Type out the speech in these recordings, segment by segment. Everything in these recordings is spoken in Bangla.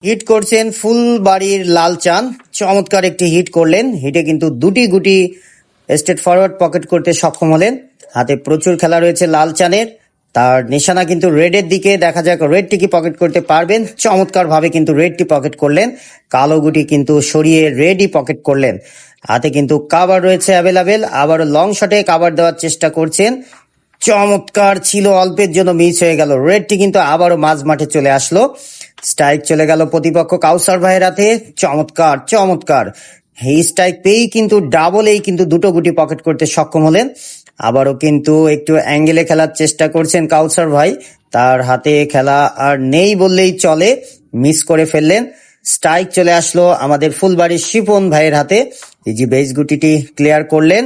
হিট করছেন ফুলবাড়ির লাল চান, চমৎকার একটি হিট করলেন। হিটে কিন্তু দুটি গুটি স্টেট ফরওয়ার্ড পকেট করতে সক্ষম হলেন। হাতে প্রচুর খেলা রয়েছে লাল চানের, তার নিশানা কিন্তু রেডের দিকে। দেখা যাক রেডটি কি পকেট করতে পারবেন। চমৎকার ভাবে কিন্তু রেডটি পকেট করলেন, কালো গুটি কিন্তু সরিয়ে রেডই পকেট করলেন। হাতে কিন্তু কাভার রয়েছে অ্যাভেলেবেল, আবারও লং শটে কাভার দেওয়ার চেষ্টা করছেন। চমৎকার ছিল, অল্পের জন্য মিস হয়ে গেল। রেডটি কিন্তু আবারও মাঝ মাঠে চলে আসলো। স্ট্রাইক চলে গেল প্রতিপক্ষ কাউসার ভাইয়ের হাতে। চমৎকার চমৎকার, এই স্ট্রাইক পেয়েই কিন্তু ডাবলেই কিন্তু দুটো গুটি পকেট করতে সক্ষম হলেন। আবারও কিন্তু একটু অ্যাঙ্গেলে খেলার চেষ্টা করছেন কাউসার ভাই, তার হাতে খেলা আর নেই বললেই চলে, মিস করে ফেললেন। স্ট্রাইক চলে আসলো আমাদের ফুলবাড়ির শিপন ভাইয়ের হাতে। এই যে বেস গুটিটি ক্লিয়ার করলেন।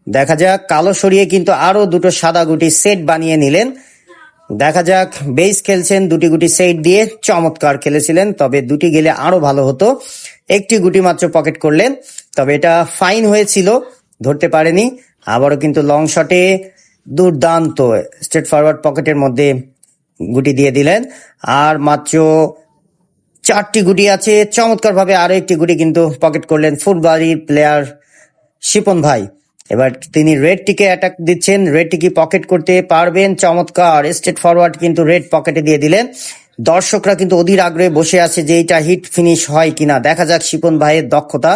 দেখা যাক কালো সরিয়ে কিন্তু আরো দুটো সাদা গুটি সেট বানিয়ে নিলেন। দেখা যাক বেস খেলছেন দুটি গুটি সেট দিয়ে, চমৎকার খেলেছিলেন, তবে দুটি গেলে আরো ভালো হতো। একটি গুটি মাত্র পকেট করলেন, তবে এটা ফাইন হয়েছিল, ধরতে পারেনি। আবারও কিন্তু লং শটে দুর্দান্ত স্ট্রেট ফরওয়ার্ড পকেটের মধ্যে গুটি দিয়ে দিলেন। আর মাত্র চারটি গুটি আছে, চমৎকার ভাবে আরো একটি গুটি কিন্তু পকেট করলেন ফুলবাড়ির প্লেয়ার শিপন ভাই। এবার তিনি রেডটিকে অ্যাটাক দিচ্ছেন, রেডটি কি পকেট করতে পারবেন? চমৎকার স্ট্রেট ফরওয়ার্ড কিন্তু রেড পকেটে দিয়ে দিলেন। দর্শকরা কিন্তু অধীর আগ্রহে বসে আছে যে এটা হিট ফিনিশ হয় কিনা। দেখা যাক শিপন ভাইয়ের দক্ষতা,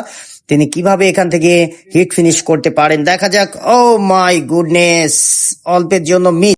তিনি কিভাবে এখান থেকে হিট ফিনিশ করতে পারেন। দেখা যাক। ও মাই গুডনেস, অল্পের জন্য মিস।